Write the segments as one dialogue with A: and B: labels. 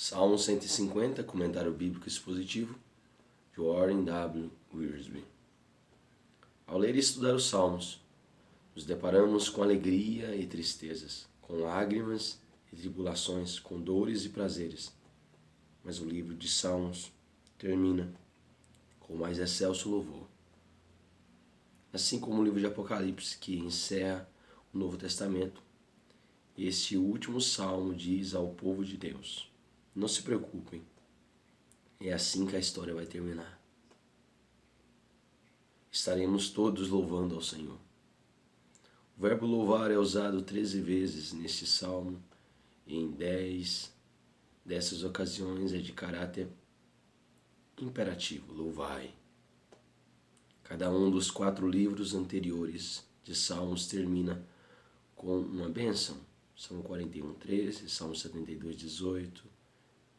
A: Salmo 150, comentário bíblico expositivo, de Warren W. Wiersbe. Ao ler e estudar os Salmos, nos deparamos com alegria e tristezas, com lágrimas e tribulações, com dores e prazeres. Mas o livro de Salmos termina com o mais excelso louvor. Assim como o livro de Apocalipse, que encerra o Novo Testamento, este último salmo diz ao povo de Deus: não se preocupem, é assim que a história vai terminar. Estaremos todos louvando ao Senhor. O verbo louvar é usado 13 vezes neste salmo e em 10 dessas ocasiões é de caráter imperativo: louvai. Cada um dos 4 livros anteriores de Salmos termina com uma bênção. Salmo 41, 13, Salmo 72, 18,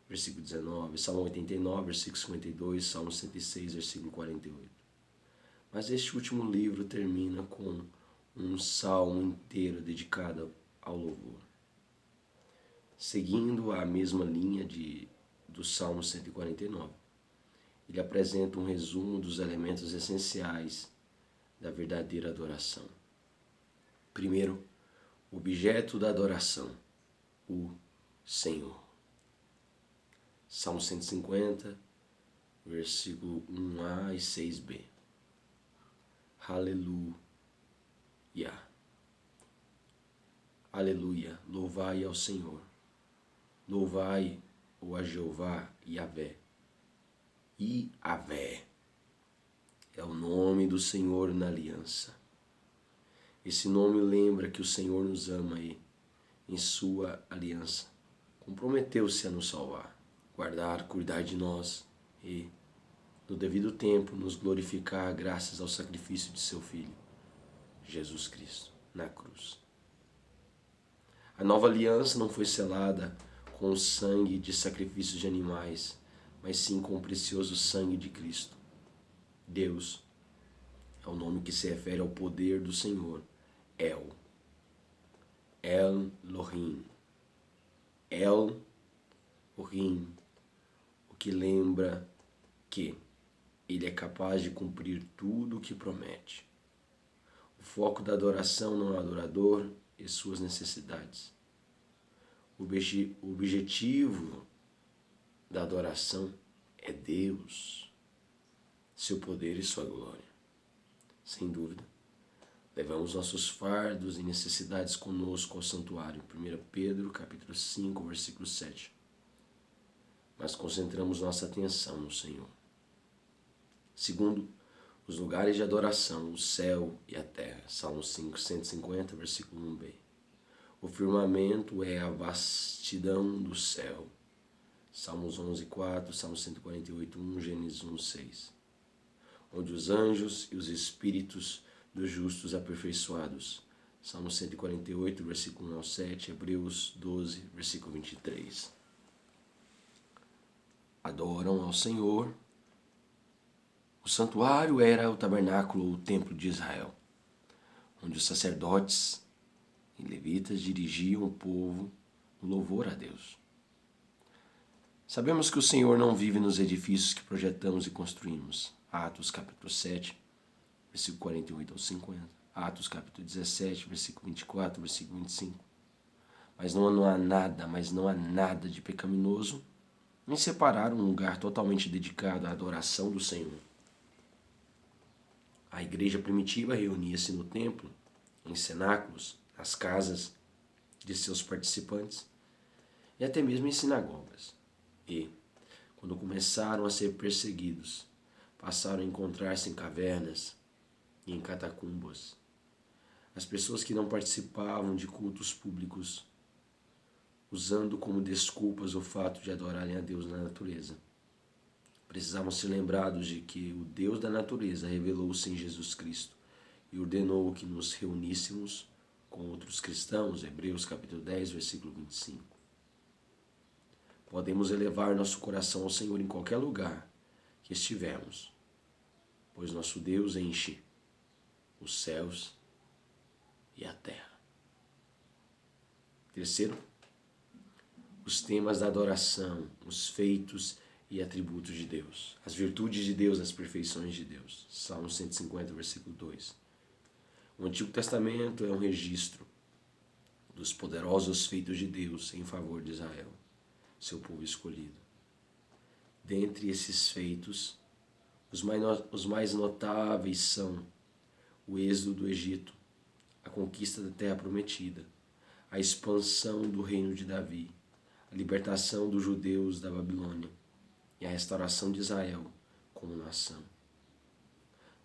A: versículo 19, Salmo 89, versículo 52, Salmo 106, versículo 48. Mas este último livro termina com um salmo inteiro dedicado ao louvor. Seguindo a mesma linha do Salmo 149, ele apresenta um resumo dos elementos essenciais da verdadeira adoração. Primeiro, o objeto da adoração, o Senhor. Salmo 150, versículo 1a e 6b. Aleluia. Aleluia. Louvai ao Senhor. Louvai-o a Jeová Yahvé. Yahvé é o nome do Senhor na aliança. Esse nome lembra que o Senhor nos ama e, em sua aliança, comprometeu-se a nos salvar, guardar, cuidar de nós e, no devido tempo, nos glorificar graças ao sacrifício de seu Filho, Jesus Cristo, na cruz. A nova aliança não foi selada com o sangue de sacrifícios de animais, mas sim com o precioso sangue de Cristo. Deus é o nome que se refere ao poder do Senhor. Elohim, o que lembra que Ele é capaz de cumprir tudo o que promete. O foco da adoração não é o adorador e suas necessidades. O objetivo da adoração é Deus, seu poder e sua glória. Sem dúvida, levamos nossos fardos e necessidades conosco ao santuário. 1 Pedro, capítulo 5, versículo 7. Mas concentramos nossa atenção no Senhor. Segundo, os lugares de adoração, o céu e a terra. Salmo 5, 150, versículo 1b. O firmamento é a vastidão do céu. Salmos 11, 4, Salmo 148, 1, Gênesis 1, 6. Onde os anjos e os espíritos dos justos aperfeiçoados. Salmo 148, versículo 1 ao 7, Hebreus 12, versículo 23. Adoram ao Senhor. O santuário era o tabernáculo ou o templo de Israel, onde os sacerdotes e levitas dirigiam o povo no louvor a Deus. Sabemos que o Senhor não vive nos edifícios que projetamos e construímos. Atos capítulo 7, versículo 48 ao 50. Atos capítulo 17, versículo 24, versículo 25. Mas não há nada de pecaminoso em separar um lugar totalmente dedicado à adoração do Senhor. A igreja primitiva reunia-se no templo, em cenáculos, nas casas de seus participantes e até mesmo em sinagogas. E, quando começaram a ser perseguidos, passaram a encontrar-se em cavernas e em catacumbas. As pessoas que não participavam de cultos públicos, usando como desculpas o fato de adorarem a Deus na natureza, precisavam ser lembrados de que o Deus da natureza revelou-se em Jesus Cristo e ordenou que nos reuníssemos com outros cristãos. Hebreus capítulo 10, versículo 25. Podemos elevar nosso coração ao Senhor em qualquer lugar que estivermos, pois nosso Deus enche os céus e a terra. Terceiro, os temas da adoração, os feitos e atributos de Deus, as virtudes de Deus, as perfeições de Deus. Salmo 150, versículo 2. O Antigo Testamento é um registro dos poderosos feitos de Deus em favor de Israel, seu povo escolhido. Dentre esses feitos, os mais notáveis são o êxodo do Egito, a conquista da terra prometida, a expansão do reino de Davi, a libertação dos judeus da Babilônia e a restauração de Israel como nação.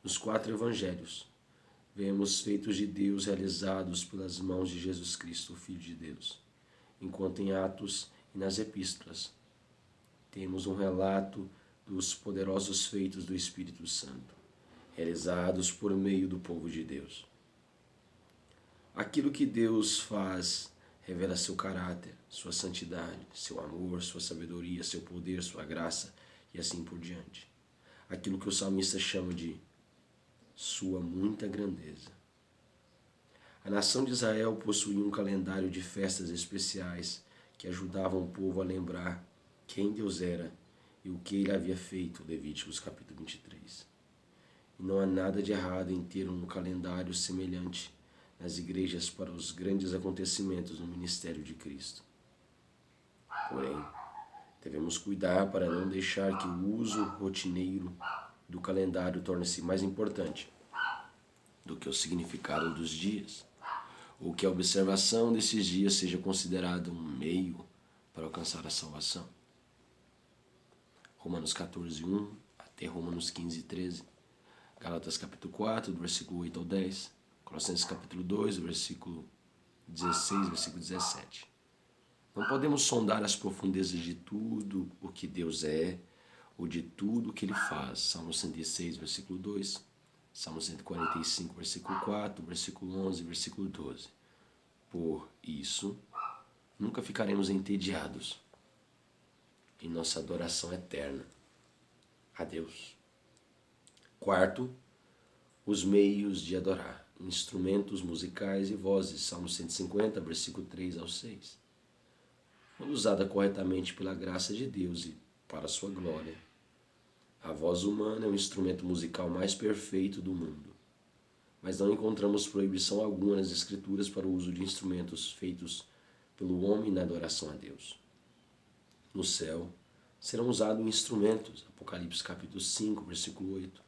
A: Nos 4 evangelhos, vemos feitos de Deus realizados pelas mãos de Jesus Cristo, o Filho de Deus, enquanto em Atos e nas epístolas temos um relato dos poderosos feitos do Espírito Santo, realizados por meio do povo de Deus. Aquilo que Deus faz revela seu caráter, sua santidade, seu amor, sua sabedoria, seu poder, sua graça e assim por diante. Aquilo que o salmista chama de sua muita grandeza. A nação de Israel possuía um calendário de festas especiais que ajudavam o povo a lembrar quem Deus era e o que ele havia feito, Levíticos capítulo 23. E não há nada de errado em ter um calendário semelhante nas igrejas para os grandes acontecimentos no ministério de Cristo. Porém, devemos cuidar para não deixar que o uso rotineiro do calendário torne-se mais importante do que o significado dos dias, ou que a observação desses dias seja considerada um meio para alcançar a salvação. Romanos 14, 1 até Romanos 15, 13. Gálatas capítulo 4, do versículo 8 ao 10. Colossenses capítulo 2, do versículo 16, versículo 17. Não podemos sondar as profundezas de tudo o que Deus é, ou de tudo o que Ele faz. Salmo 106, versículo 2. Salmo 145, versículo 4, versículo 11, versículo 12. Por isso, nunca ficaremos entediados em nossa adoração eterna a Deus. Quarto, os meios de adorar, instrumentos musicais e vozes. Salmo 150, versículo 3 ao 6. Quando usada corretamente pela graça de Deus e para a sua glória, a voz humana é o instrumento musical mais perfeito do mundo, mas não encontramos proibição alguma nas Escrituras para o uso de instrumentos feitos pelo homem na adoração a Deus. No céu serão usados instrumentos, Apocalipse capítulo 5, versículo 8,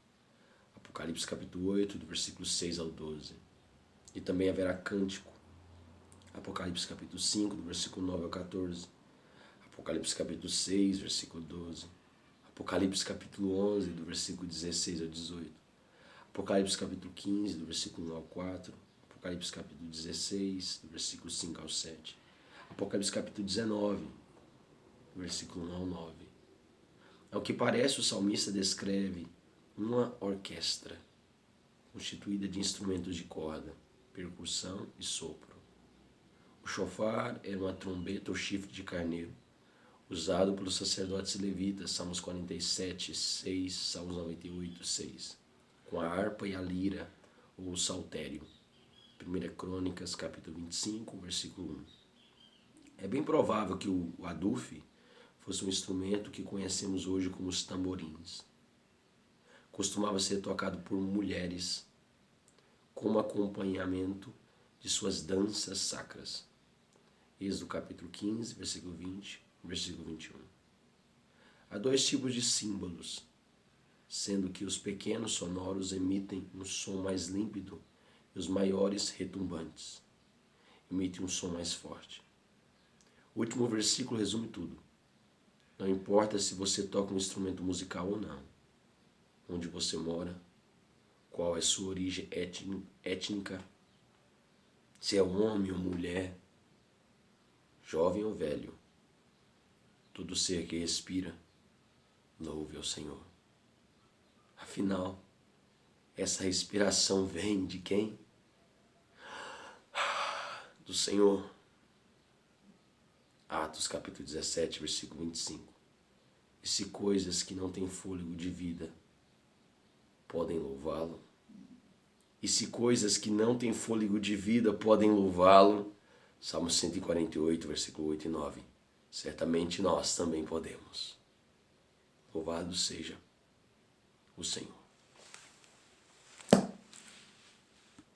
A: Apocalipse capítulo 8, do versículo 6 ao 12, e também haverá cântico, Apocalipse capítulo 5, do versículo 9 ao 14, Apocalipse capítulo 6, versículo 12, Apocalipse capítulo 11, do versículo 16 ao 18, Apocalipse capítulo 15, do versículo 1 ao 4, Apocalipse capítulo 16, do versículo 5 ao 7, Apocalipse capítulo 19, do versículo 1 ao 9. Ao que parece, o salmista descreve uma orquestra constituída de instrumentos de corda, percussão e sopro. O shofar era uma trombeta ou chifre de carneiro, usado pelos sacerdotes levitas, Salmos 47, 6, Salmos 98, 6, com a harpa e a lira, ou o saltério, 1 Crônicas, capítulo 25, versículo 1. É bem provável que o aduf fosse um instrumento que conhecemos hoje como os tamborins. Costumava ser tocado por mulheres como acompanhamento de suas danças sacras. Êxodo capítulo 15, versículo 20, versículo 21. Há 2 tipos de símbolos, sendo que os pequenos sonoros emitem um som mais límpido e os maiores retumbantes emitem um som mais forte. O último versículo resume tudo. Não importa se você toca um instrumento musical ou não, onde você mora, qual é sua origem étnica, se é homem ou mulher, jovem ou velho, todo ser que respira, louve ao Senhor. Afinal, essa respiração vem de quem? Do Senhor. Atos capítulo 17, versículo 25. E se coisas que não têm fôlego de vida podem louvá-lo? E se coisas que não têm fôlego de vida podem louvá-lo? Salmo 148, versículo 8 e 9. certamente nós também podemos. Louvado seja o Senhor.